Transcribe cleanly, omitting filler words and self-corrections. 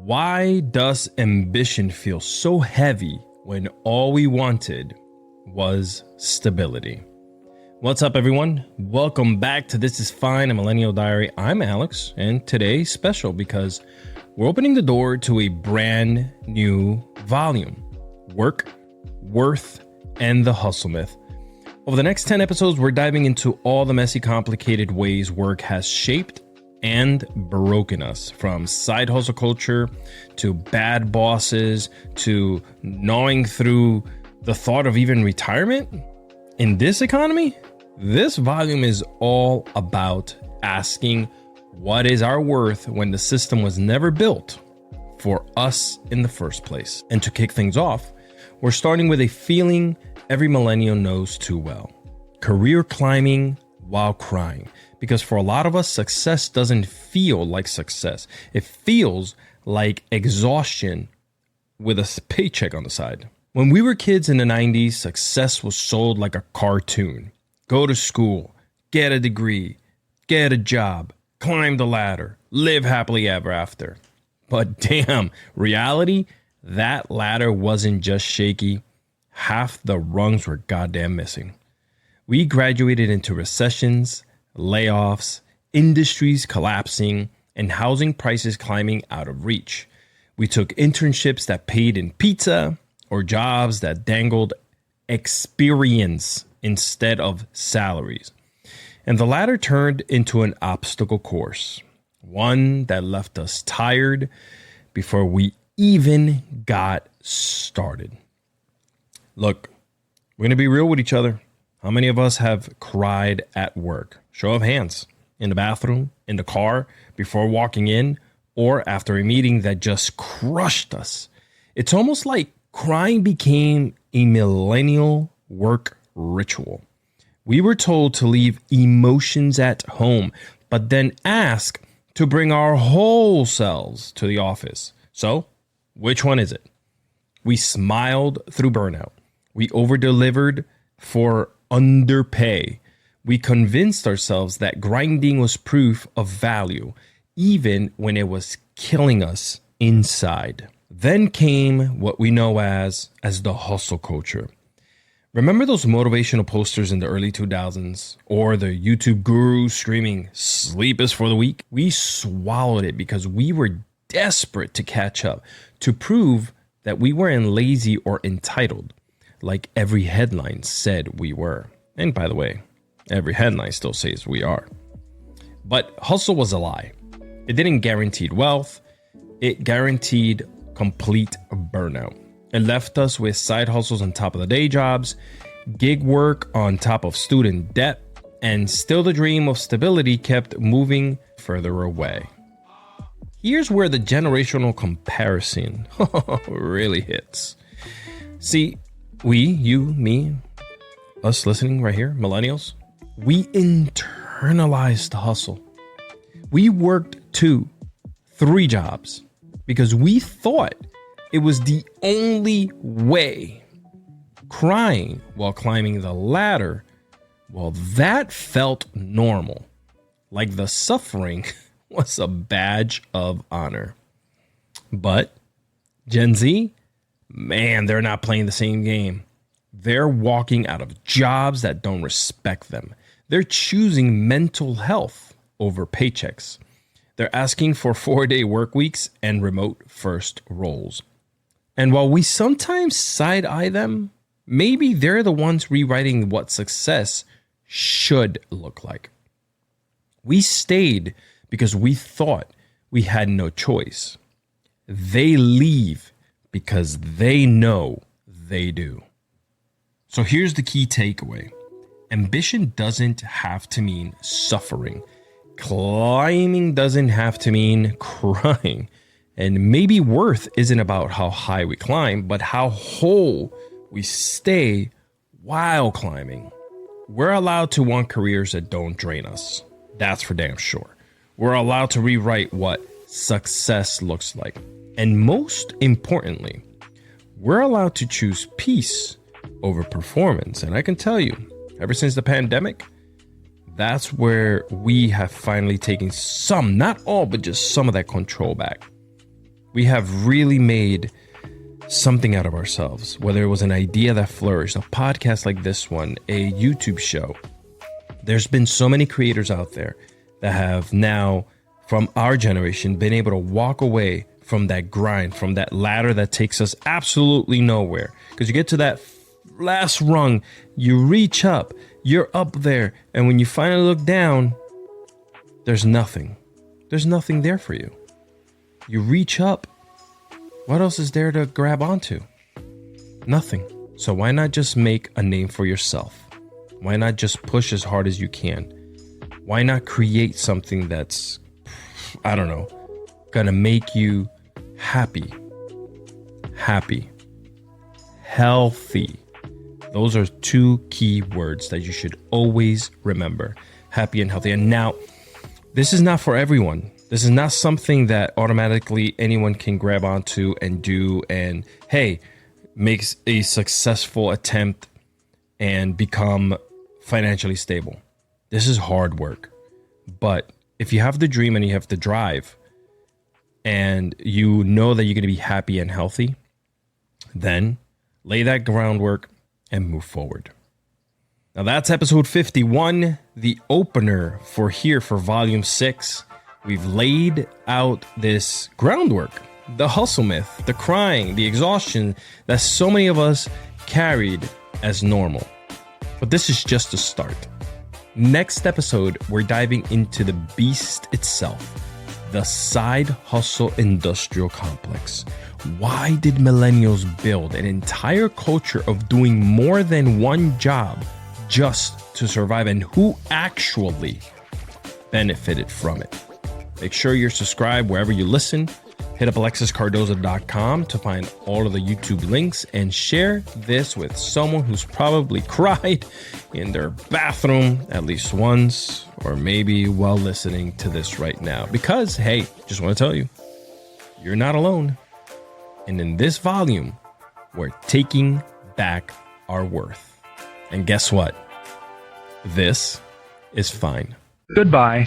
Why does ambition feel so heavy when all we wanted was stability? What's up, everyone? Welcome back to This Is Fine, a Millennial Diary. I'm Alex, and today's special because we're opening the door to a brand new volume: work, worth, and the hustle myth. Over the next 10 episodes, we're diving into all the messy, complicated ways work has shaped and broken us, from side hustle culture to bad bosses to gnawing through the thought of even retirement. In this economy, this volume is all about asking what is our worth when the system was never built for us in the first place. And to kick things off, we're starting with a feeling every millennial knows too well: career climbing while crying. Because for a lot of us, success doesn't feel like success. It feels like exhaustion with a paycheck on the side. When we were kids in the 90s, success was sold like a cartoon. Go to school, get a degree, get a job, climb the ladder, live happily ever after. But damn, reality, that ladder wasn't just shaky. Half the rungs were goddamn missing. We graduated into recessions, layoffs, industries collapsing, and housing prices climbing out of reach. We took internships that paid in pizza or jobs that dangled experience instead of salaries. And the latter turned into an obstacle course, one that left us tired before we even got started. Look, we're going to be real with each other. How many of us have cried at work? Show of hands. In the bathroom, in the car, before walking in, or after a meeting that just crushed us. It's almost like crying became a millennial work ritual. We were told to leave emotions at home, but then ask to bring our whole selves to the office. So, which one is it? We smiled through burnout. We over-delivered for underpay. We convinced ourselves that grinding was proof of value, even when it was killing us inside. Then came what we know as the hustle culture. Remember those motivational posters in the early 2000s, or the YouTube gurus screaming, "Sleep is for the weak"? We swallowed it because we were desperate to catch up, to prove that we weren't lazy or entitled, like every headline said we were. And by the way, every headline still says we are. But hustle was a lie. It didn't guarantee wealth. It guaranteed complete burnout. It left us with side hustles on top of the day jobs, gig work on top of student debt, and still the dream of stability kept moving further away. Here's where the generational comparison really hits. See, we, you, me, us listening right here, millennials, we internalized the hustle. We worked 2, 3 jobs because we thought it was the only way. Crying while climbing the ladder, well, that felt normal. Like the suffering was a badge of honor. But Gen Z, man, they're not playing the same game. They're walking out of jobs that don't respect them. They're choosing mental health over paychecks. They're asking for 4-day work weeks and remote first roles. And while we sometimes side eye them, maybe they're the ones rewriting what success should look like. We stayed because we thought we had no choice. They leave because they know they do. So here's the key takeaway. Ambition doesn't have to mean suffering. Climbing doesn't have to mean crying. And maybe worth isn't about how high we climb, but how whole we stay while climbing. We're allowed to want careers that don't drain us. That's for damn sure. We're allowed to rewrite what success looks like. And most importantly, we're allowed to choose peace over performance. And I can tell you, ever since the pandemic, that's where we have finally taken some, not all, but just some of that control back. We have really made something out of ourselves, whether it was an idea that flourished, a podcast like this one, a YouTube show. There's been so many creators out there that have now, from our generation, been able to walk away from that grind, from that ladder that takes us absolutely nowhere. Because you get to that last rung, you reach up, you're up there, and when you finally look down, there's nothing. There's nothing there for you. You reach up, what else is there to grab onto? Nothing. So why not just make a name for yourself? Why not just push as hard as you can? Why not create something that's, I don't know, gonna make you happy, healthy. Those are two key words that you should always remember. Happy and healthy. And now, this is not for everyone. This is not something that automatically anyone can grab onto and do and, hey, makes a successful attempt and become financially stable. This is hard work. But if you have the dream and you have the drive and you know that you're going to be happy and healthy, then lay that groundwork and move forward. Now that's episode 51, the opener for volume 6. We've laid out this groundwork, the hustle myth, the crying, the exhaustion that so many of us carried as normal. But this is just a start. Next episode, we're diving into the beast itself, the side hustle industrial complex. Why did millennials build an entire culture of doing more than one job just to survive, and who actually benefited from it? Make sure you're subscribed wherever you listen. Hit up alexiscardoza.com to find all of the YouTube links and share this with someone who's probably cried in their bathroom at least once, or maybe while listening to this right now. Because, hey, just want to tell you, you're not alone. And in this volume, we're taking back our worth. And guess what? This is fine. Goodbye.